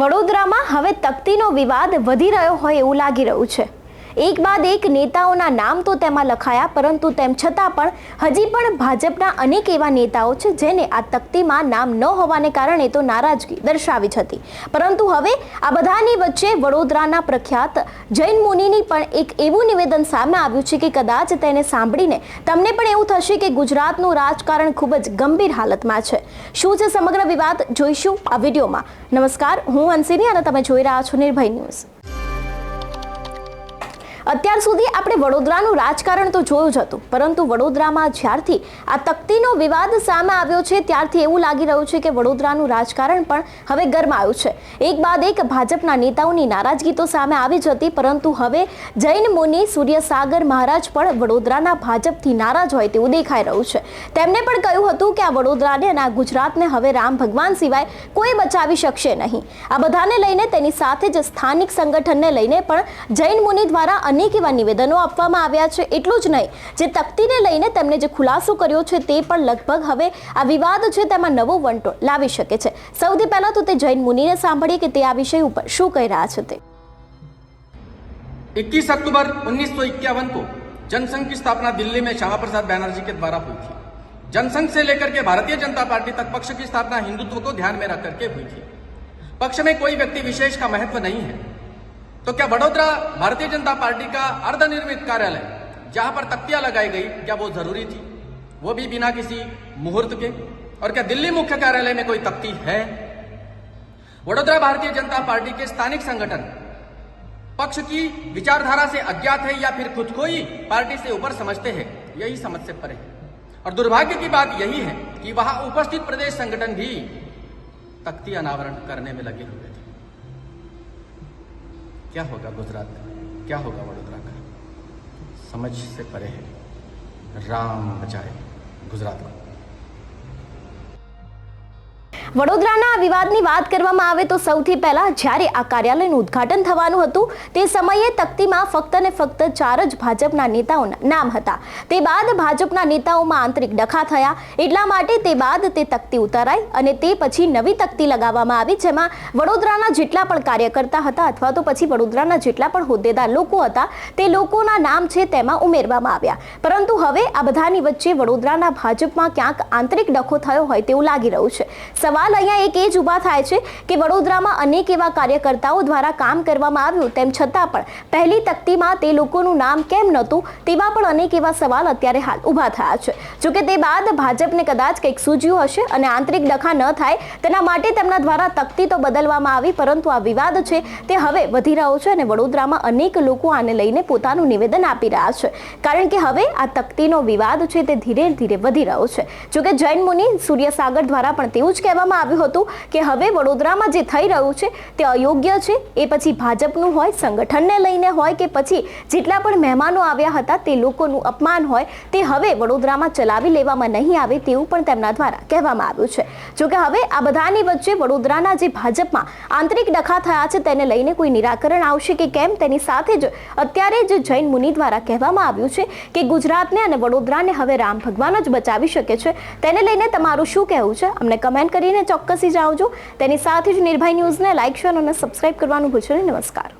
વડોદરામાં હવે તકતીનો વિવાદ વધી રહ્યો હોય એવું લાગી રહ્યું છે। એક બાદ એક નેતાઓના નામ તો તેમાં લખાયા, પરંતુ તેમ છતાં પણ હજી પણ ભાજપના અનેક એવા નેતાઓ છે જેને આ તકતીમાં નામ ન હોવાને કારણે તો નારાજગી દર્શાવી જ હતી। પરંતુ હવે આ બધાની વચ્ચે વડોદરાના પ્રખ્યાત જૈન મુનિની પણ એક એવું નિવેદન સામે આવ્યું છે કે કદાચ તેને સાંભળીને તમને પણ એવું થશે કે ગુજરાતનું રાજકારણ ખૂબ જ ગંભીર હાલતમાં છે। શું છે સમગ્ર વિવાદ, જોઈશું આ વિડીયોમાં। નમસ્કાર, હું હંસિની અને તમે જોઈ રહ્યા છો નિર્ભય ન્યૂઝ। અત્યાર સુધી આપણે વડોદરાનું રાજકારણ તો જોયું જ હતું, પરંતુ વડોદરામાં જ્યારથી આ તકતીનો વિવાદ સામે આવ્યો છે ત્યારથી એવું લાગી રહ્યું છે કે વડોદરાનું રાજકારણ પણ હવે ગરમાયું છે। એક બાદ એક ભાજપના નેતાઓની નારાજગી તો સામે આવી જ હતી, પરંતુ હવે જૈન મુનિ સૂર્યસાગર મહારાજ પણ વડોદરાના ભાજપથી નારાજ હોય તેવું દેખાઈ રહ્યું છે। તેમણે પણ કહ્યું હતું કે આ વડોદરાને અને આ ગુજરાતને હવે રામ ભગવાન સિવાય કોઈ બચાવી શકશે નહીં। આ બધાને લઈને તેની સાથે જ સ્થાનિક સંગઠનને લઈને પણ જૈન મુનિ દ્વારા અનેક એવા નિવેદનો આપવામાં આવ્યા છે। એટલું જ નહીં, જે તકતીને લઈને તેમણે જે ખુલાસો કર્યો છે તે પણ લગભગ હવે આ વિવાદ છે તેમાં નવો વંટોળ લાવી શકે છે। સૌથી પહેલા તો તે જૈન મુનિને સાંભળીએ કે તે આ વિષય ઉપર શું કહી રહ્યા છે। તે 21 अक्टूबर 1951 को जनसंघ की स्थापना दिल्ली में श्यामा प्रसाद बैनर्जी के द्वारा हुई थी। जनसंघ से लेकर के भारतीय जनता पार्टी तक पक्ष की स्थापना हिंदुत्व को ध्यान में रख करके हुई थी। पक्ष में कोई व्यक्ति विशेष का महत्व नहीं है। तो क्या वडोदरा भारतीय जनता पार्टी का अर्धनिर्मित कार्यालय जहां पर तख्तियां लगाई गई, क्या वो जरूरी थी, वो भी बिना किसी मुहूर्त के? और क्या दिल्ली मुख्य कार्यालय में कोई तख्ती है? वडोदरा भारतीय जनता पार्टी के स्थानिक संगठन पक्ष की विचारधारा से अज्ञात है या फिर खुद को ही पार्टी से ऊपर समझते हैं, यही समझ से परे है। और दुर्भाग्य की बात यही है कि वहां उपस्थित प्रदेश संगठन भी तख्ती अनावरण करने में लगे हुए थे। क्या होगा गुजरात का, क्या होगा वडोदरा का, समझ से परे है। राम बचाए गुजरात को। વડોદરાના વિવાદની વાત કરવામાં આવે તો સૌથી પહેલા જ્યારે આ કાર્યાલયનું ઉદ્ઘાટન થવાનું હતું તે સમયે તકતીમાં ફક્ત ને ફક્ત 4 જ ભાજપના નેતાઓના નામ હતા। તે બાદ ભાજપના નેતાઓમાં આંતરિક ડખા થયા, એટલા માટે તે બાદ તે તકતી ઉતારાઈ અને તે પછી નવી તકતી લગાવવામાં આવી, જેમાં વડોદરાના જેટલા પણ કાર્યકર્તા હતા અથવા તો પછી વડોદરાના જેટલા પણ હોદ્દેદાર લોકો હતા તે લોકોના નામ છે તેમાં ઉમેરવામાં આવ્યા। પરંતુ હવે આ બધાની વચ્ચે વડોદરાના ભાજપમાં ક્યાંક આંતરિક ડખો થયો હોય તેવું લાગી રહ્યું છે। સવાલ અહીંયા એક એ જ ઊભા થાય છે કે વડોદરામાં અનેક એવા કાર્યકર્તાઓ દ્વારા કામ કરવામાં આવ્યું, તેમ છતાં પણ પહેલી તકતીમાં તે લોકોનું નામ કેમ નહોતું તેવા પણ અનેક એવા સવાલ અત્યારે હાલ ઊભા થયા છે। જોકે તે બાદ ભાજપને કદાચ કંઈક સૂઝ્યું હશે અને આંતરિક ડખા ન થાય તેના માટે તેમના દ્વારા તકતી તો બદલવામાં આવી, પરંતુ આ વિવાદ છે તે હવે વધી રહ્યો છે અને વડોદરામાં અનેક લોકો આને લઈને પોતાનું નિવેદન આપી રહ્યા છે, કારણ કે હવે આ તકતીનો વિવાદ છે તે ધીરે ધીરે વધી રહ્યો છે। જોકે જૈન મુનિ સૂર્યસાગર દ્વારા પણ તેવું જ કહેવામાં આવ્યું હતું કે હવે વડોદરામાં જે થઈ રહ્યું છે તે અયોગ્ય છે। એ પછી ભાજપનું હોય, સંગઠનને લઈને હોય કે પછી જેટલા પણ મહેમાનો આવ્યા હતા તે લોકોનું અપમાન હોય, તે હવે વડોદરામાં ચલાવી લેવામાં નહીં આવે તેવું પણ તેમના દ્વારા કહેવામાં આવ્યું છે। જોકે હવે આ બધાની વચ્ચે વડોદરાના જે ભાજપમાં આંતરિક ડખા થયા છે તેને લઈને કોઈ નિરાકરણ આવશે કે કેમ, તેની સાથે જ અત્યારે જ જૈન મુનિ દ્વારા કહેવામાં આવ્યું છે કે ગુજરાતને અને વડોદરાને હવે રામ ભગવાન જ બચાવી શકે છે। તેને લઈને તમારું શું કહેવું છે અમને કમેન્ટ કરીને ચોક્કસથી જણાવજો। તેની સાથે જ નિર્ભય ન્યૂઝને લાઇક, શેર અને સબસ્ક્રાઇબ કરવાનું ભૂલશો નહીં। નમસ્કાર।